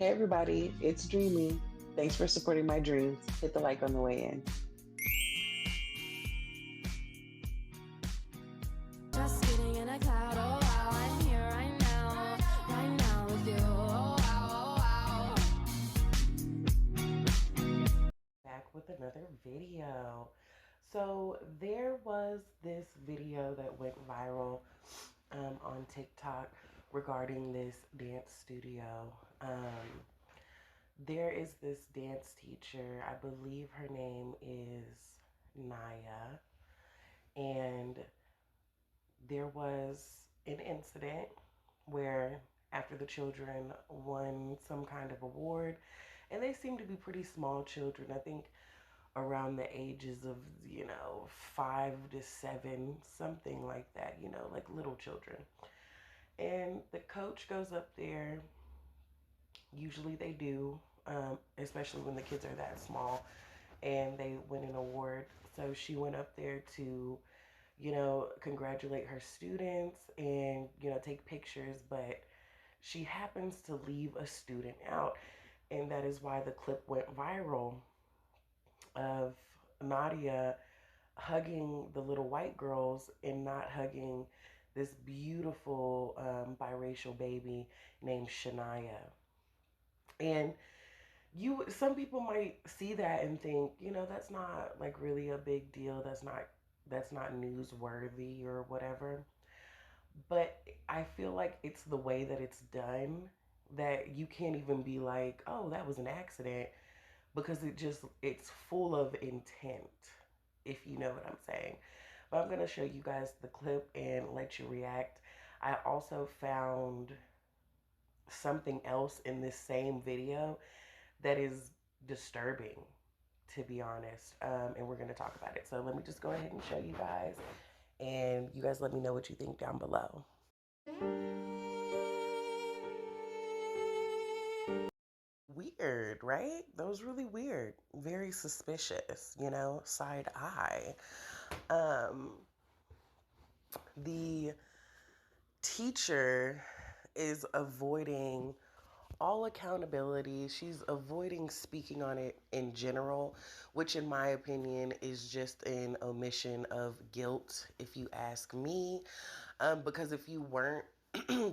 Hey everybody, it's Dreamy. Thanks for supporting my dreams. Hit the like on the way in. Just sitting in a cloud, oh wow, I'm here right now with you, oh wow, oh wow. Back with another video. So there was this video that went viral on TikTok regarding this dance studio. There is this dance teacher, I believe her name is Nadia, and there was an incident where after the children won some kind of award, and they seem to be pretty small children. I think around the ages of, 5 to 7, something like that, like little children. And the coach goes up there, usually they do, especially when the kids are that small, and they win an award. So she went up there to, congratulate her students and, take pictures, but she happens to leave a student out. And that is why the clip went viral of Nadia hugging the little white girls and not hugging this beautiful biracial baby named Shania. And some people might see that and think, that's not like really a big deal. That's not newsworthy or whatever. But I feel like it's the way that it's done that you can't even be like, oh, that was an accident, because it's full of intent, if you know what I'm saying. But I'm going to show you guys the clip and let you react. I also found something else in this same video that is disturbing, to be honest, and we're going to talk about it. So let me just go ahead and show you guys, and you guys let me know what you think down below. Weird, right? That was really weird. Very suspicious, side eye. Um, the teacher is avoiding all accountability. She's avoiding speaking on it in general, which, in my opinion, is just an omission of guilt, if you ask me. Because if you weren't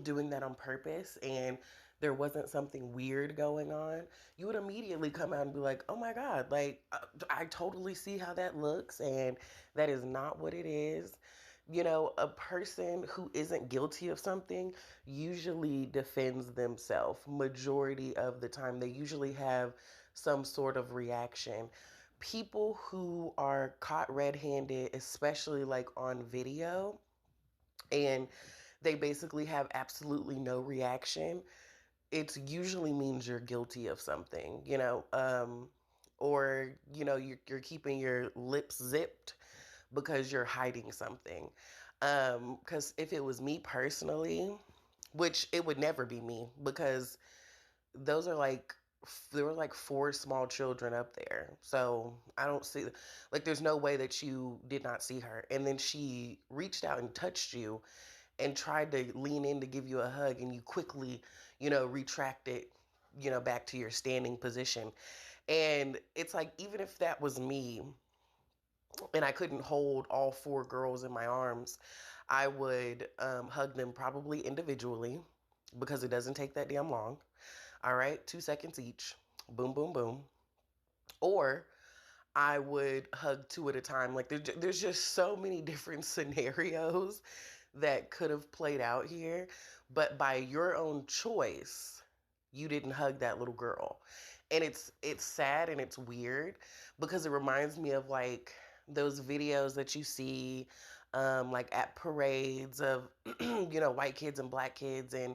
doing that on purpose and there wasn't something weird going on, you would immediately come out and be like, oh my God, like, I totally see how that looks, and that is not what it is. A person who isn't guilty of something usually defends themselves majority of the time. They usually have some sort of reaction. People who are caught red-handed, especially like on video, and they basically have absolutely no reaction, it usually means you're guilty of something, or you're keeping your lips zipped because you're hiding something. Because if it was me personally, which it would never be me, because those are like there were like four small children up there, so I don't see, like, there's no way that you did not see her, and then she reached out and touched you and tried to lean in to give you a hug, and you quickly, retract it, back to your standing position. And it's like, even if that was me and I couldn't hold all four girls in my arms, I would hug them probably individually, because it doesn't take that damn long. All right, 2 seconds each. Boom, boom, boom. Or I would hug two at a time. Like, there's just so many different scenarios that could have played out here. But by your own choice, you didn't hug that little girl. And it's sad and it's weird, because it reminds me of like those videos that you see like at parades of white kids and black kids, and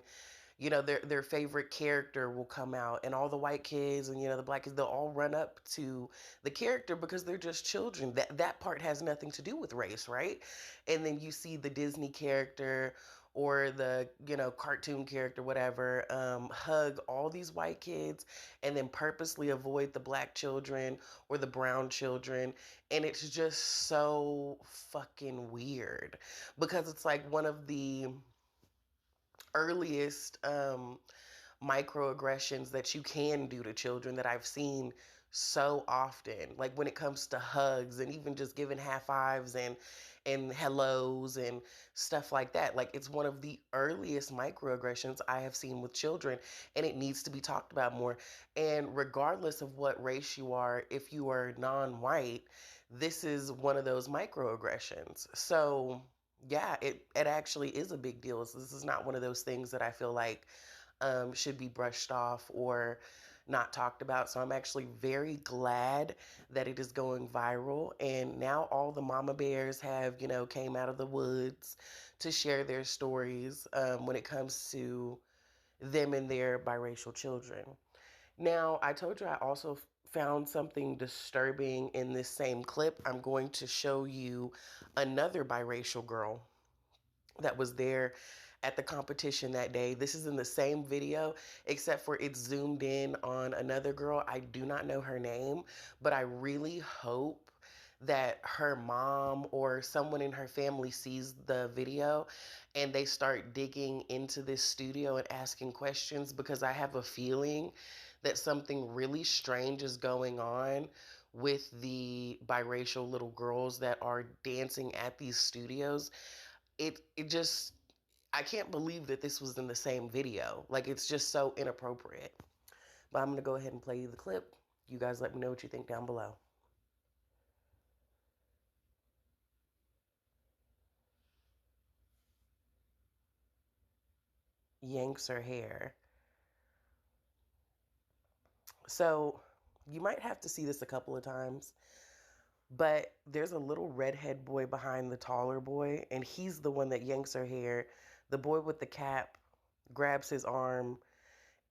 their favorite character will come out, and all the white kids and the black kids, they'll all run up to the character because they're just children. That part has nothing to do with race, right? And then you see the Disney character or the cartoon character, whatever, hug all these white kids and then purposely avoid the black children or the brown children. And it's just so fucking weird, because it's like one of the earliest microaggressions that you can do to children that I've seen so often. Like when it comes to hugs and even just giving half fives and hellos and stuff like that. Like it's one of the earliest microaggressions I have seen with children, and it needs to be talked about more. And regardless of what race you are, if you are non-white, this is one of those microaggressions. So yeah, it actually is a big deal. So this is not one of those things that I feel like should be brushed off or not talked about. So I'm actually very glad that it is going viral. And now all the mama bears have, came out of the woods to share their stories when it comes to them and their biracial children. Now, I told you I also found something disturbing in this same clip. I'm going to show you another biracial girl that was there at the competition that day. This is in the same video, except for it's zoomed in on another girl. I do not know her name, but I really hope that her mom or someone in her family sees the video and they start digging into this studio and asking questions, because I have a feeling that something really strange is going on with the biracial little girls that are dancing at these studios. It just, I can't believe that this was in the same video. Like, it's just so inappropriate. But I'm going to go ahead and play you the clip. You guys let me know what you think down below. Yanks her hair. So you might have to see this a couple of times, but there's a little redhead boy behind the taller boy, and he's the one that yanks her hair. The boy with the cap grabs his arm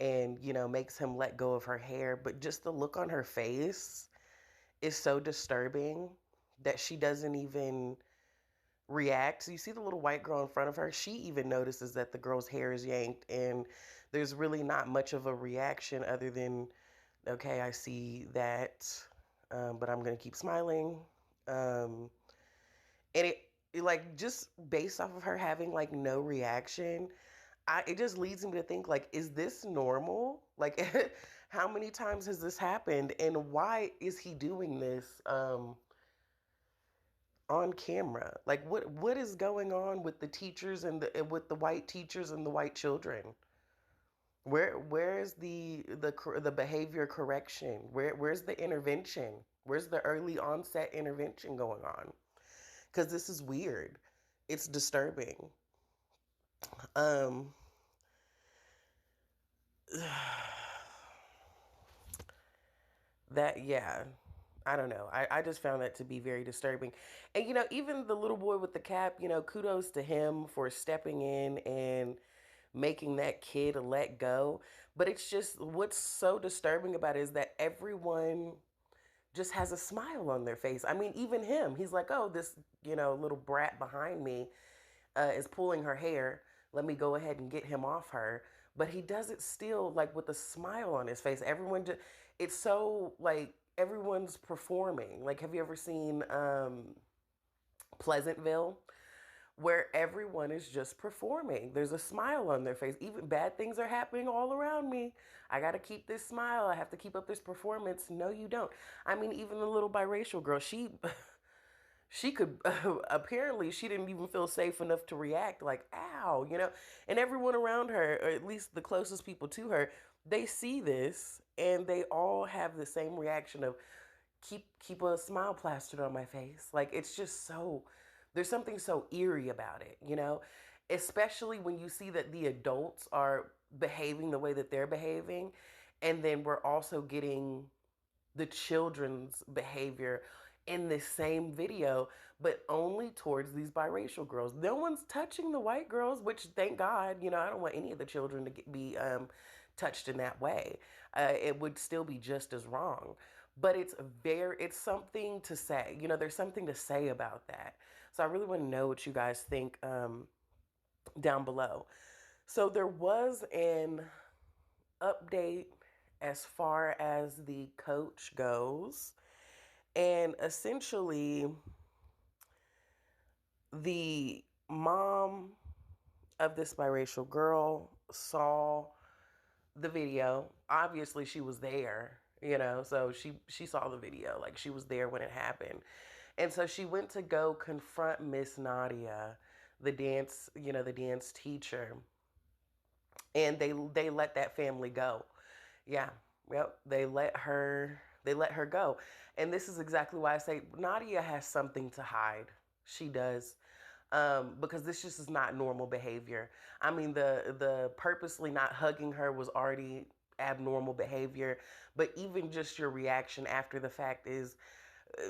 and, makes him let go of her hair. But just the look on her face is so disturbing that she doesn't even react. So you see the little white girl in front of her, she even notices that the girl's hair is yanked, and there's really not much of a reaction other than, okay, I see that, but I'm going to keep smiling. Um, and like, just based off of her having, like, no reaction, it just leads me to think, like, is this normal? Like, how many times has this happened? And why is he doing this on camera? Like, what is going on with the teachers and with the white teachers and the white children? Where's the behavior correction? Where's the intervention? Where's the early onset intervention going on? Because this is weird. It's disturbing. Um, that, yeah, I don't know. I just found that to be very disturbing. And, even the little boy with the cap, kudos to him for stepping in and making that kid let go. But it's just, what's so disturbing about it is that everyone just has a smile on their face. I mean, even him, he's like, oh, this, little brat behind me is pulling her hair. Let me go ahead and get him off her. But he does it still, like, with a smile on his face. Everyone just, it's so, like, everyone's performing. Like, have you ever seen Pleasantville? Where everyone is just performing. There's a smile on their face. Even bad things are happening all around me. I got to keep this smile. I have to keep up this performance. No, you don't. I mean, even the little biracial girl, she could apparently she didn't even feel safe enough to react, like, ow, and everyone around her, or at least the closest people to her, they see this and they all have the same reaction of keep a smile plastered on my face. Like, it's just so, there's something so eerie about it, especially when you see that the adults are behaving the way that they're behaving, and then we're also getting the children's behavior in this same video, but only towards these biracial girls. No one's touching the white girls, which, thank God. I don't want any of the children to be touched in that way. It would still be just as wrong. But it's something to say. There's something to say about that. So I really want to know what you guys think down below. So there was an update as far as the coach goes. And essentially, the mom of this biracial girl saw the video. Obviously, she was there, so she saw the video. Like, she was there when it happened. And so she went to go confront Miss Nadia, the dance teacher, and they let that family go. Yeah. Yep. They let her go. And this is exactly why I say Nadia has something to hide. She does. Because this just is not normal behavior. I mean, the purposely not hugging her was already abnormal behavior, but even just your reaction after the fact is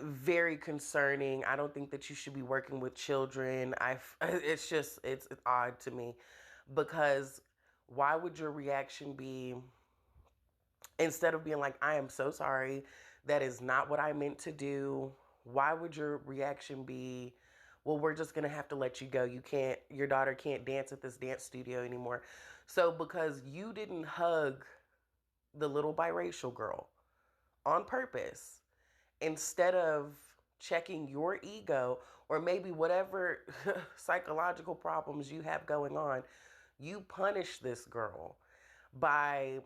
very concerning. I don't think that you should be working with children. It's odd to me, because why would your reaction be, instead of being like, I am so sorry, that is not what I meant to do, why would your reaction be, well, we're just going to have to let you go. Your daughter can't dance at this dance studio anymore. So, because you didn't hug the little biracial girl on purpose, instead of checking your ego, or maybe whatever psychological problems you have going on, you punish this girl by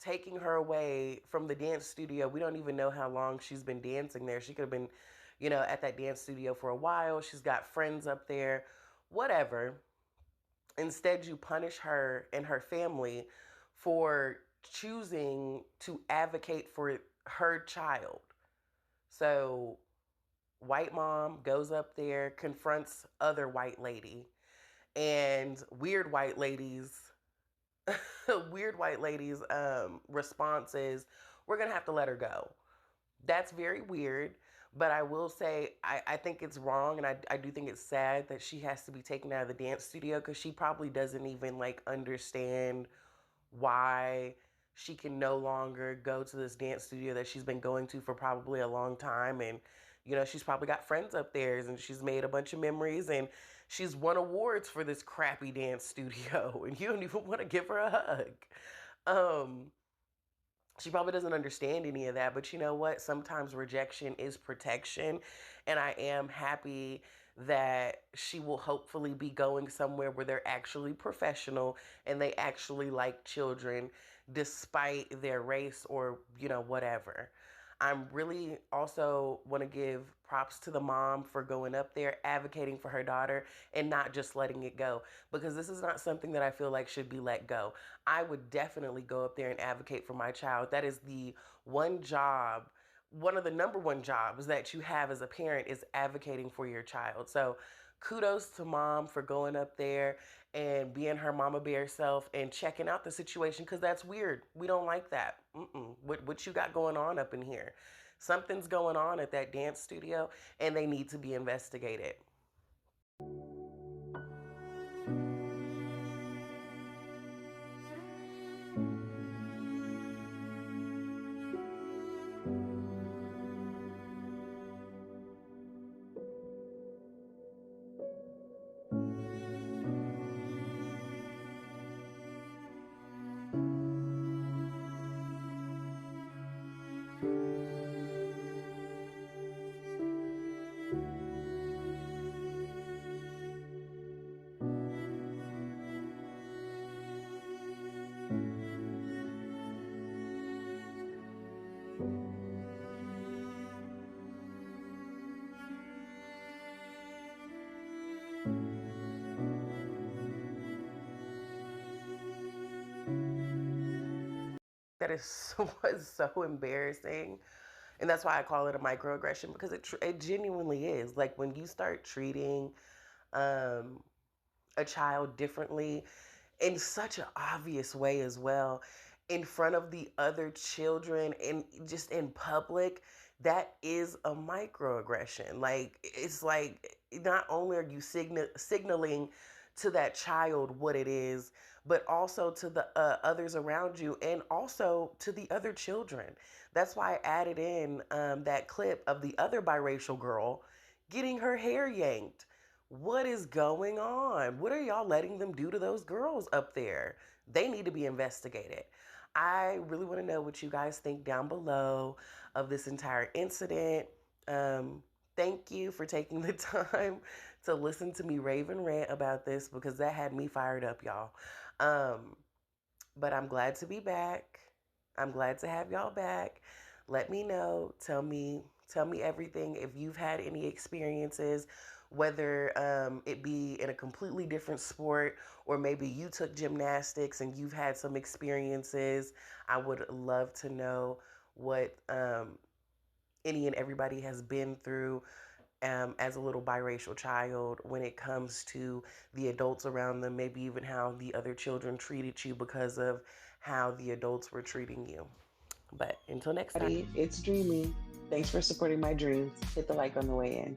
taking her away from the dance studio. We don't even know how long she's been dancing there. She could have been, at that dance studio for a while. She's got friends up there, whatever. Instead, you punish her and her family for choosing to advocate for her child. So, white mom goes up there, confronts other white lady, and weird white ladies response is, we're gonna have to let her go. That's very weird, but I will say I think it's wrong, and I do think it's sad that she has to be taken out of the dance studio, because she probably doesn't even like understand why she can no longer go to this dance studio that she's been going to for probably a long time. And she's probably got friends up there, and she's made a bunch of memories, and she's won awards for this crappy dance studio and you don't even want to give her a hug. um she probably doesn't understand any of that, but you know what? Sometimes rejection is protection. And I am happy that she will hopefully be going somewhere where they're actually professional and they actually like children despite their race or, whatever. I'm really also want to give props to the mom for going up there, advocating for her daughter, and not just letting it go, because this is not something that I feel like should be let go. I would definitely go up there and advocate for my child. That is the one job, one of the number one jobs that you have as a parent, is advocating for your child. So kudos to mom for going up there and being her mama bear self and checking out the situation, because that's weird. We don't like that. What you got going on up in here? Something's going on at that dance studio, and they need to be investigated. That is was so embarrassing. And that's why I call it a microaggression, because it genuinely is. Like, when you start treating um, a child differently in such an obvious way as well, in front of the other children and just in public, that is a microaggression. Like, it's like, not only are you signaling to that child what it is, but also to the others around you, and also to the other children. That's why I added in that clip of the other biracial girl getting her hair yanked. What is going on? What are y'all letting them do to those girls up there? They need to be investigated. I really want to know what you guys think down below of this entire incident. Um, Thank you for taking the time to listen to me rave and rant about this, because that had me fired up, y'all. Um, But I'm glad to be back. I'm glad to have y'all back. Let me know. Tell me everything. If you've had any experiences, whether it be in a completely different sport or maybe you took gymnastics and you've had some experiences, I would love to know what any and everybody has been through as a little biracial child when it comes to the adults around them, maybe even how the other children treated you because of how the adults were treating you. But until next time. It's Dreamy. Thanks for supporting my dreams. Hit the like on the way in.